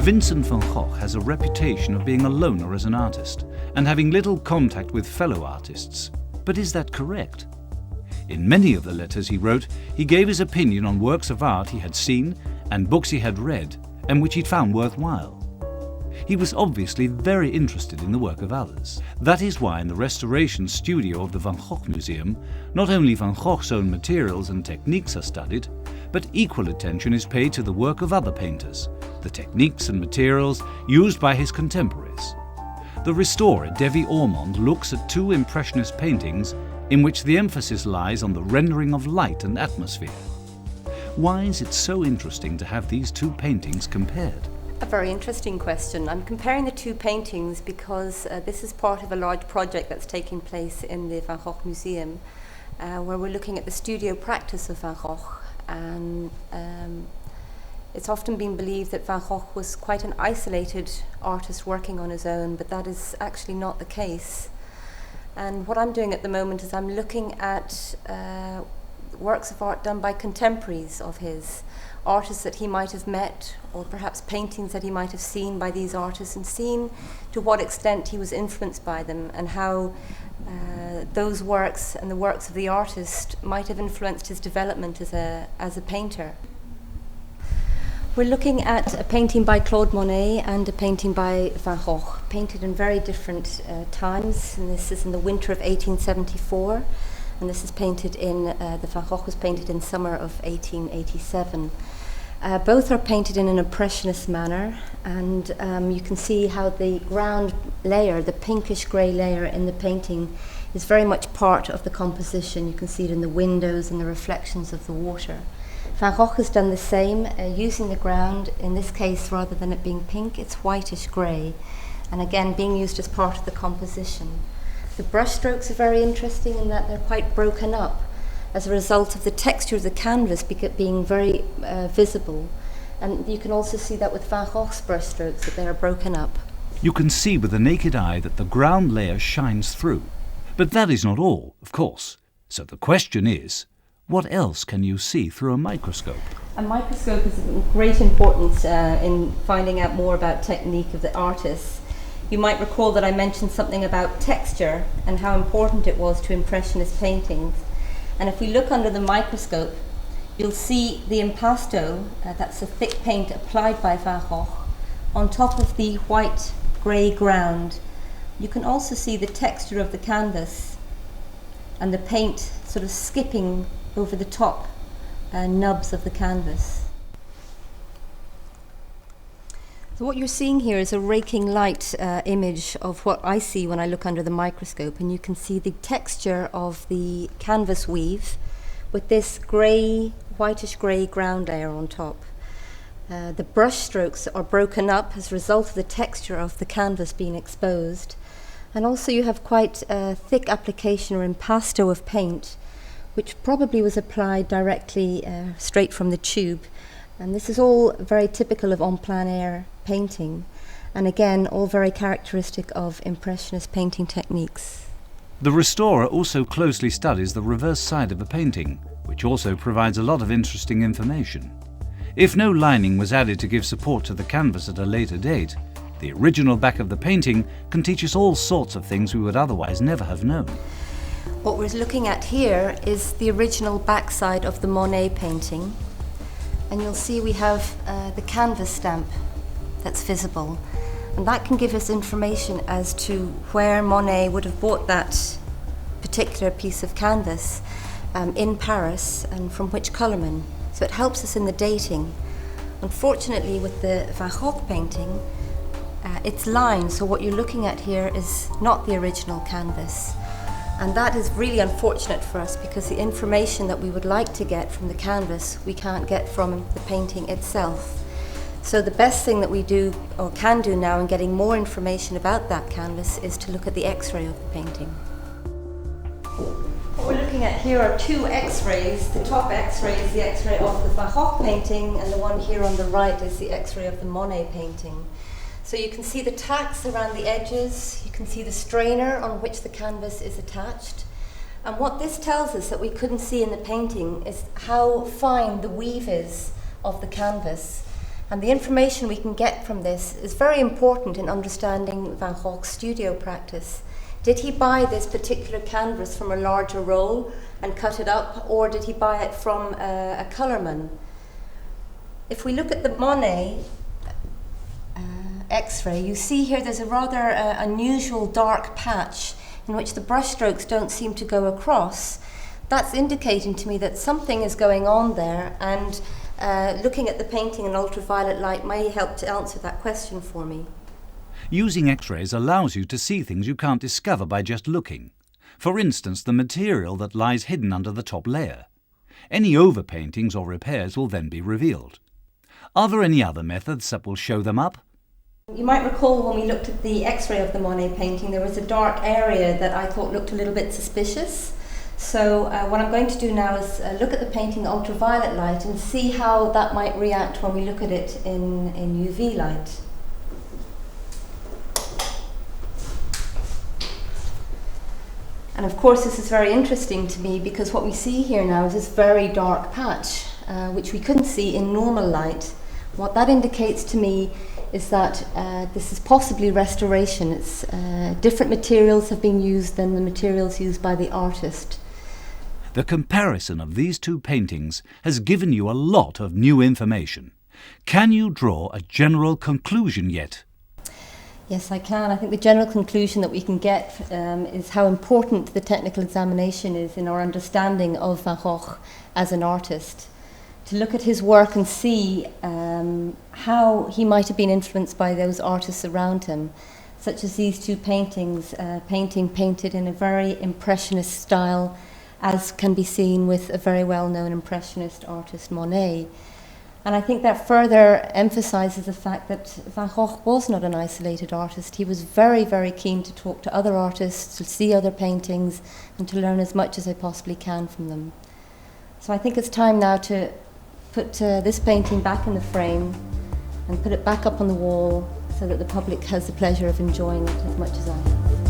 Vincent van Gogh has a reputation of being a loner as an artist and having little contact with fellow artists. But is that correct? In many of the letters he wrote, he gave his opinion on works of art he had seen and books he had read and which he'd found worthwhile. He was obviously very interested in the work of others. That is why in the restoration studio of the Van Gogh Museum, not only Van Gogh's own materials and techniques are studied, but equal attention is paid to the work of other painters, the techniques and materials used by his contemporaries. The restorer Davy Ormond looks at two Impressionist paintings in which the emphasis lies on the rendering of light and atmosphere. Why is it so interesting to have these two paintings compared? A very interesting question. I'm comparing the two paintings because this is part of a large project that's taking place in the Van Gogh Museum, where we're looking at the studio practice of Van Gogh. And it's often been believed that Van Gogh was quite an isolated artist working on his own, but that is actually not the case. And what I'm doing at the moment is I'm looking at works of art done by contemporaries of his, artists that he might have met, or perhaps paintings that he might have seen by these artists, and seeing to what extent he was influenced by them and how those works and the works of the artist might have influenced his development as a painter. We're looking at a painting by Claude Monet and a painting by Van Gogh, painted in very different times, and this is in the winter of 1874, and this is painted in, the Van Gogh was painted in summer of 1887. Both are painted in an impressionist manner, and you can see how the ground layer, the pinkish grey layer in the painting, is very much part of the composition. You can see it in the windows and the reflections of the water. Van Gogh has done the same, using the ground, in this case rather than it being pink, it's whitish grey, and again being used as part of the composition. The brush strokes are very interesting in that they're quite broken up as a result of the texture of the canvas being very visible. And you can also see that with Van Gogh's brush strokes, that they are broken up. You can see with the naked eye that the ground layer shines through. But that is not all, of course. So the question is, what else can you see through a microscope? A microscope is of great importance in finding out more about technique of the artists. You might recall that I mentioned something about texture and how important it was to Impressionist paintings. And if we look under the microscope, you'll see the impasto, that's a thick paint applied by Van Gogh, on top of the white grey ground. You can also see the texture of the canvas and the paint sort of skipping over the top nubs of the canvas. So what you're seeing here is a raking light image of what I see when I look under the microscope, and you can see the texture of the canvas weave with this grey, whitish grey ground layer on top. The brush strokes are broken up as a result of the texture of the canvas being exposed, and also you have quite a thick application or impasto of paint, which probably was applied directly straight from the tube. And this is all very typical of en plein air painting, and again all very characteristic of Impressionist painting techniques. The restorer also closely studies the reverse side of a painting, which also provides a lot of interesting information. If no lining was added to give support to the canvas at a later date, the original back of the painting can teach us all sorts of things we would otherwise never have known. What we're looking at here is the original backside of the Monet painting. And you'll see we have the canvas stamp that's visible, and that can give us information as to where Monet would have bought that particular piece of canvas in Paris and from which colourman. So it helps us in the dating. Unfortunately, with the Van Gogh painting, it's lined, so what you're looking at here is not the original canvas. And that is really unfortunate for us, because the information that we would like to get from the canvas we can't get from the painting itself. So the best thing that we do or can do now in getting more information about that canvas is to look at the X-ray of the painting. What we're looking at here are two X-rays. The top X-ray is the X-ray of the Van Gogh painting, and the one here on the right is the X-ray of the Monet painting. So you can see the tacks around the edges, you can see the strainer on which the canvas is attached. And what this tells us that we couldn't see in the painting is how fine the weave is of the canvas, And the information we can get from this is very important in understanding Van Gogh's studio practice. Did he buy this particular canvas from a larger roll and cut it up, or did he buy it from a colourman? If we look at the Monet X-Ray, you see here there's a rather unusual dark patch in which the brushstrokes don't seem to go across. That's indicating to me that something is going on there, and looking at the painting in ultraviolet light may help to answer that question for me. Using X-rays allows you to see things you can't discover by just looking. For instance, the material that lies hidden under the top layer. Any overpaintings or repairs will then be revealed. Are there any other methods that will show them up? You might recall when we looked at the X-ray of the Monet painting, there was a dark area that I thought looked a little bit suspicious. So what I'm going to do now is look at the painting in ultraviolet light and see how that might react when we look at it in UV light. And of course this is very interesting to me because what we see here now is this very dark patch, which we couldn't see in normal light. What that indicates to me is that this is possibly restoration. It's different materials have been used than the materials used by the artist. The comparison of these two paintings has given you a lot of new information. Can you draw a general conclusion yet? Yes, I can. I think the general conclusion that we can get is how important the technical examination is in our understanding of Van Gogh as an artist. To look at his work and see how he might have been influenced by those artists around him, such as these two paintings, painted in a very impressionist style, as can be seen with a very well-known impressionist artist, Monet. And I think that further emphasises the fact that Van Gogh was not an isolated artist. He was very, very keen to talk to other artists, to see other paintings, and to learn as much as I possibly can from them. So I think it's time now to put this painting back in the frame and put it back up on the wall so that the public has the pleasure of enjoying it as much as I have.